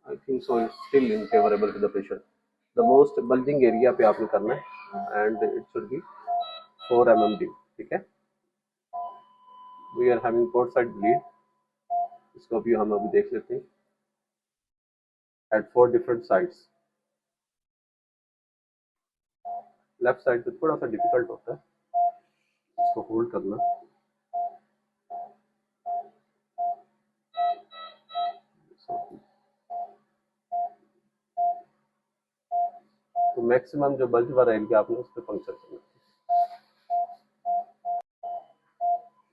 I think so it's still unfavorable to the patient. The most bulging area पे आपने करना है and it should be 4 mm deep. ठीक है. We are having port side bleed. इसको भी हम अभी देख लेते हैं. At 4 different sides. Left side पे थोड़ा सा difficult होता है. इसको hold करना. तो मैक्सिमम जो बल्ज वाला एरिया आपने उस पर पंक्चर करना.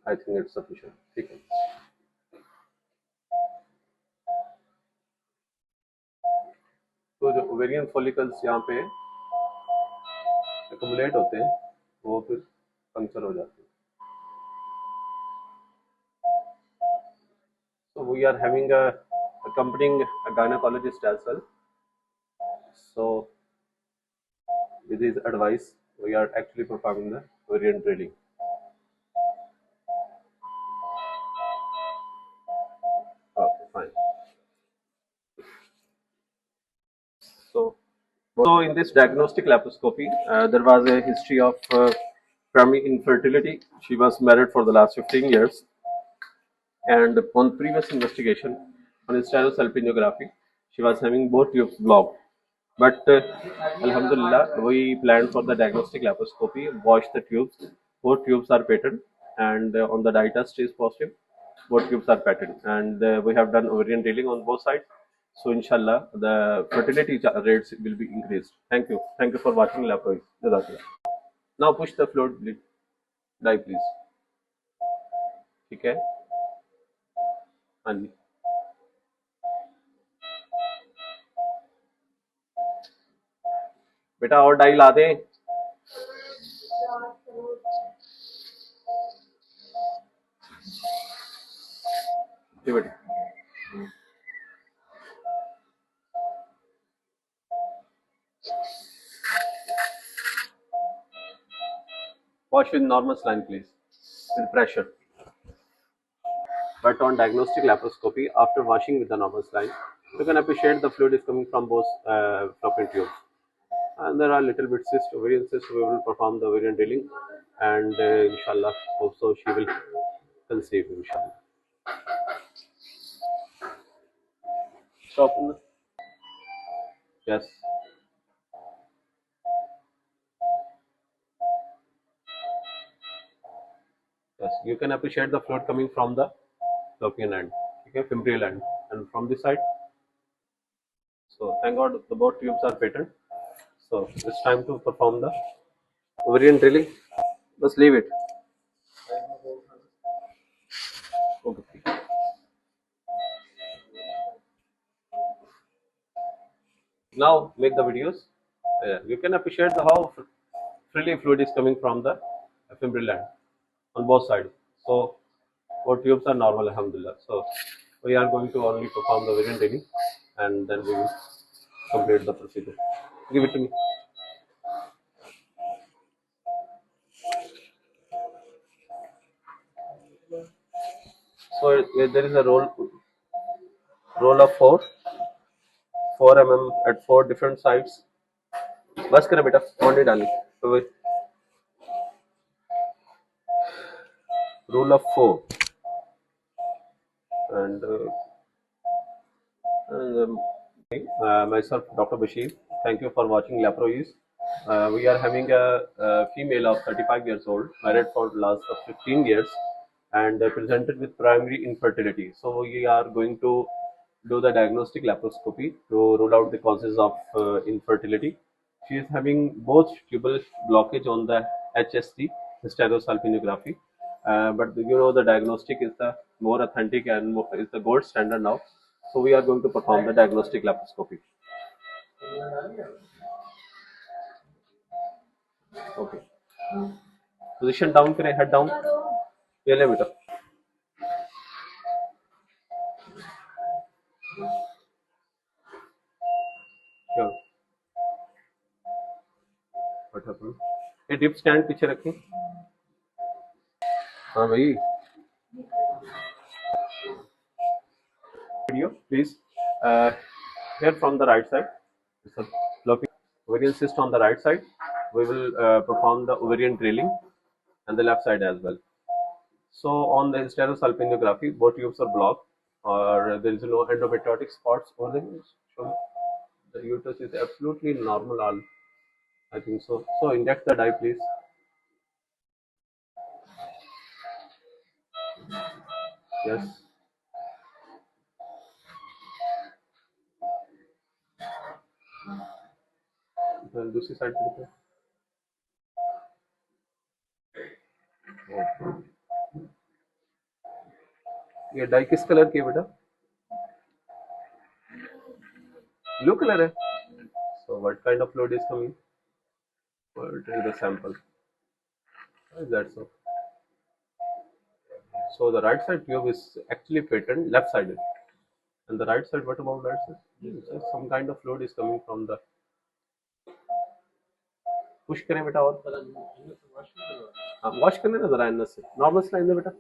I think it's sufficient. ठीक है. तो जो ओवेरियन फॉलिकल्स यहाँ पे एक्युमुलेट होते हैं वो फिर पंक्चर हो जाते हैं. So we are having a accompanying a gynecologist as well. So with his advice, we are actually performing the ovarian drilling. Okay, fine. So in this diagnostic laparoscopy, there was a history of primary infertility. She was married for the last 15 years. And on previous investigation on hysterosalpingography, she was having both tubes blocked. But Alhamdulillah, we planned for the diagnostic laparoscopy, washed the tubes. Both tubes are patent, and on the dye test is positive. Both tubes are patent, and we have done ovarian drilling on both sides. So inshallah, the fertility rates will be increased. Thank you for watching Lapro. Now push the fluid dye, please. Okay. हाँ जी. बेटा और die ला दें. जी बेटा. Wash with normal saline, please, with pressure. But on diagnostic laparoscopy, after washing with the normal saline, you can appreciate the fluid is coming from both fallopian tubes. And there are little bit cysts, ovarian cysts. We will perform the ovarian drilling, and inshallah, also she will conceive, inshallah. Stop. Yes. Yes, you can appreciate the fluid coming from the fallopian end, okay, fimbrial end, and from this side. So thank God the both tubes are patent. So it's time to perform the ovarian drilling. Just leave it. Okay. Now make the videos. You can appreciate how freely fluid is coming from the fimbrial end on both sides. So both tubes are normal, alhamdulillah. So we are going to only perform the ovarian drilling, and then we will complete the procedure. Give it to me. So there is a roll of 4 mm at 4 different sides. बस करे बेटा, और नहीं डालनी. तो rule of 4 and myself, Dr. Bashir. Thank you for watching Lapro. We are having a female of 35 years old, married for the last 15 years, and presented with primary infertility. So we are going to do the diagnostic laparoscopy to rule out the causes of infertility. She is having both tubal blockage on the HST, hysterosalpingography. But you know, the diagnostic is the more authentic and is the gold standard now. So we are going to perform the diagnostic laparoscopy. Okay. Position down, kare, head down. ये ले बेटा. Sure. What happened? ये dip stand पीछे रखें. हाँ भाई. Video, please. Here from the right side, it's a floppy ovarian cyst on the right side. We will perform the ovarian drilling and the left side as well. So on the hysterosalpingography, both tubes are blocked, or there is no endometriotic spots over there. So the uterus is absolutely normal. All I think so. So inject the dye, please. Yes. Well, दूसरी side पे ये die किस colour की है बेटा? Blue color है. So what kind of fluid is coming? What is the sample? Why is that so? So the right side tube is actually patent, left sided. And the right side, what about right side? Yes, some kind of fluid is coming from the. Push करें बेटा और wash करने ना जरा NS से normal saline दे बेटा